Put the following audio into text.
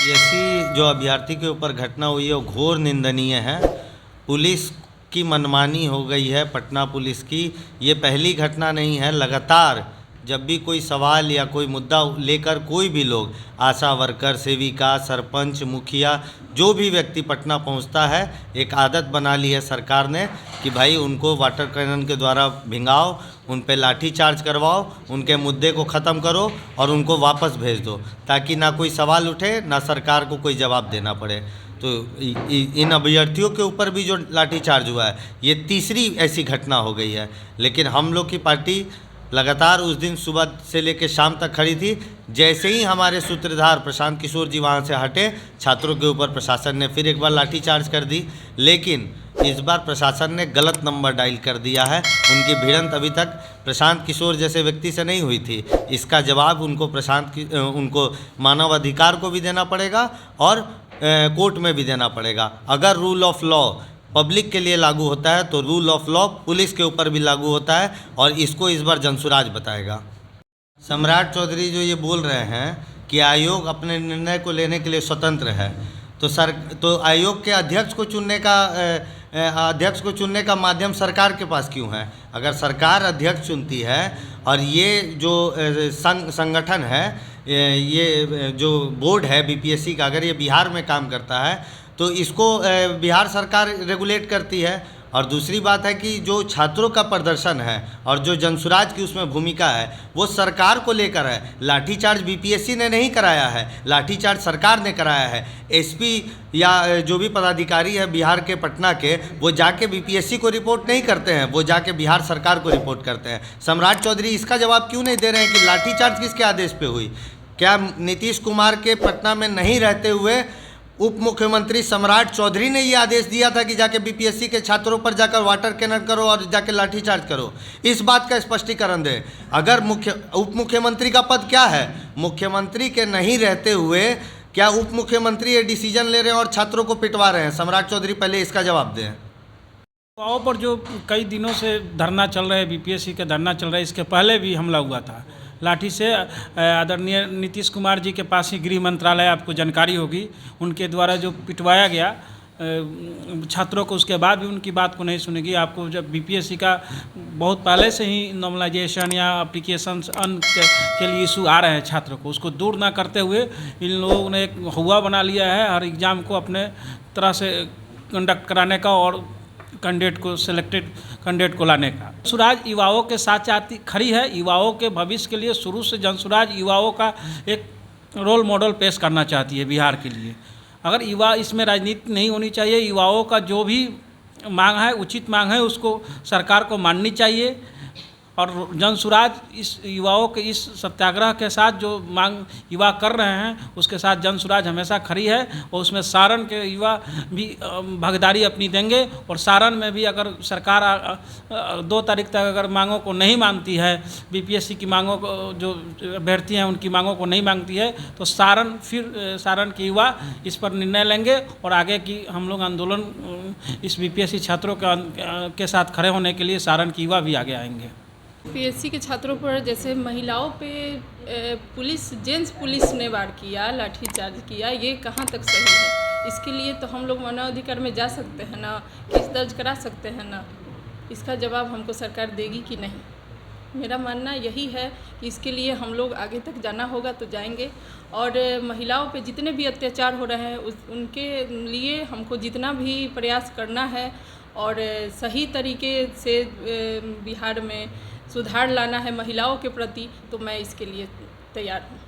UPSC जो अभ्यर्थी के ऊपर घटना हुई है वो घोर निंदनीय है। पुलिस की मनमानी हो गई है, पटना पुलिस की। ये पहली घटना नहीं है, लगातार जब भी कोई सवाल या कोई मुद्दा लेकर कोई भी लोग, आशा वर्कर, सेविका, सरपंच, मुखिया, जो भी व्यक्ति पटना पहुंचता है, एक आदत बना ली है सरकार ने कि भाई उनको वाटर कैनन के द्वारा भिंगाओ, उन पे लाठी चार्ज करवाओ, उनके मुद्दे को ख़त्म करो और उनको वापस भेज दो, ताकि ना कोई सवाल उठे ना सरकार को कोई जवाब देना पड़े। तो इन अभ्यर्थियों के ऊपर भी जो लाठी चार्ज हुआ है, ये तीसरी ऐसी घटना हो गई है। लेकिन हम लोग की पार्टी लगातार उस दिन सुबह से लेकर शाम तक खड़ी थी। जैसे ही हमारे सूत्रधार प्रशांत किशोर जी वहाँ से हटे, छात्रों के ऊपर प्रशासन ने फिर एक बार लाठी चार्ज कर दी। लेकिन इस बार प्रशासन ने गलत नंबर डायल कर दिया है। उनकी भिड़ंत अभी तक प्रशांत किशोर जैसे व्यक्ति से नहीं हुई थी। इसका जवाब उनको मानव अधिकार को भी देना पड़ेगा और कोर्ट में भी देना पड़ेगा। अगर रूल ऑफ लॉ पब्लिक के लिए लागू होता है तो रूल ऑफ लॉ पुलिस के ऊपर भी लागू होता है, और इसको इस बार जनसुराज बताएगा। सम्राट चौधरी जो ये बोल रहे हैं कि आयोग अपने निर्णय को लेने के लिए स्वतंत्र है, तो आयोग के अध्यक्ष को चुनने का माध्यम सरकार के पास क्यों है? अगर सरकार अध्यक्ष चुनती है और ये जो संगठन है, ये जो बोर्ड है बीपीएससी का, अगर ये बिहार में काम करता है तो इसको बिहार सरकार रेगुलेट करती है। और दूसरी बात है कि जो छात्रों का प्रदर्शन है और जो जनसुराज की उसमें भूमिका है वो सरकार को लेकर है। लाठीचार्ज बीपीएससी ने नहीं कराया है, लाठीचार्ज सरकार ने कराया है। एसपी या जो भी पदाधिकारी है बिहार के, पटना के, वो जाके बीपीएससी को रिपोर्ट नहीं करते हैं, वो जाके बिहार सरकार को रिपोर्ट करते हैं। सम्राट चौधरी इसका जवाब क्यों नहीं दे रहे हैं कि लाठीचार्ज किसके आदेश पे हुई? क्या नीतीश कुमार के पटना में नहीं रहते हुए उप मुख्यमंत्री सम्राट चौधरी ने ये आदेश दिया था कि जाके बीपीएससी के छात्रों पर जाकर वाटर कैनन करो और जाके लाठीचार्ज करो? इस बात का स्पष्टीकरण दें। अगर उप मुख्यमंत्री का पद क्या है? मुख्यमंत्री के नहीं रहते हुए क्या उप मुख्यमंत्री ये डिसीजन ले रहे हैं और छात्रों को पिटवा रहे हैं? सम्राट चौधरी पहले इसका जवाब दें। युवाओं पर जो कई दिनों से धरना चल रहा है, बीपीएससी का धरना चल रहा है, इसके पहले भी हमला हुआ था लाठी से। आदरणीय नीतीश कुमार जी के पास ही गृह मंत्रालय, आपको जानकारी होगी, उनके द्वारा जो पिटवाया गया छात्रों को, उसके बाद भी उनकी बात को नहीं सुनेगी। आपको जब बीपीएससी का बहुत पहले से ही नॉर्मलाइजेशन या एप्लीकेशन के लिए इशू आ रहे हैं छात्रों को, उसको दूर ना करते हुए इन लोगों ने एक हुआ बना लिया है हर एग्ज़ाम को अपने तरह से कंडक्ट कराने का और कैंडिडेट को, सिलेक्टेड कैंडिडेट को लाने का। जनसुराज युवाओं के साथ खड़ी है। युवाओं के भविष्य के लिए शुरू से जनसुराज युवाओं का एक रोल मॉडल पेश करना चाहती है बिहार के लिए। अगर युवा, इसमें राजनीति नहीं होनी चाहिए। युवाओं का जो भी मांग है, उचित मांग है, उसको सरकार को माननी चाहिए। और जनसुराज इस युवाओं के इस सत्याग्रह के साथ जो मांग युवा कर रहे हैं उसके साथ जनसुराज हमेशा खड़ी है। और उसमें सारण के युवा भी भागीदारी अपनी देंगे। और सारण में भी अगर सरकार 2 तारीख तक अगर मांगों को नहीं मानती है, बीपीएससी की मांगों को, जो अभ्यर्थी हैं उनकी मांगों को नहीं मांगती है, तो सारण के युवा इस पर निर्णय लेंगे और आगे की हम लोग आंदोलन इस बीपीएससी छात्रों के साथ खड़े होने के लिए सारण के युवा भी आगे आएंगे। बीपीएससी के छात्रों पर जैसे महिलाओं पे जेंट्स पुलिस ने वार किया, लाठीचार्ज किया, ये कहाँ तक सही है? इसके लिए तो हम लोग मानवाधिकार में जा सकते हैं ना, केस दर्ज करा सकते हैं ना। इसका जवाब हमको सरकार देगी कि नहीं? मेरा मानना यही है कि इसके लिए हम लोग आगे तक जाना होगा तो जाएंगे। और महिलाओं पे जितने भी अत्याचार हो रहे हैं उनके लिए हमको जितना भी प्रयास करना है और सही तरीके से बिहार में सुधार लाना है महिलाओं के प्रति, तो मैं इसके लिए तैयार हूँ।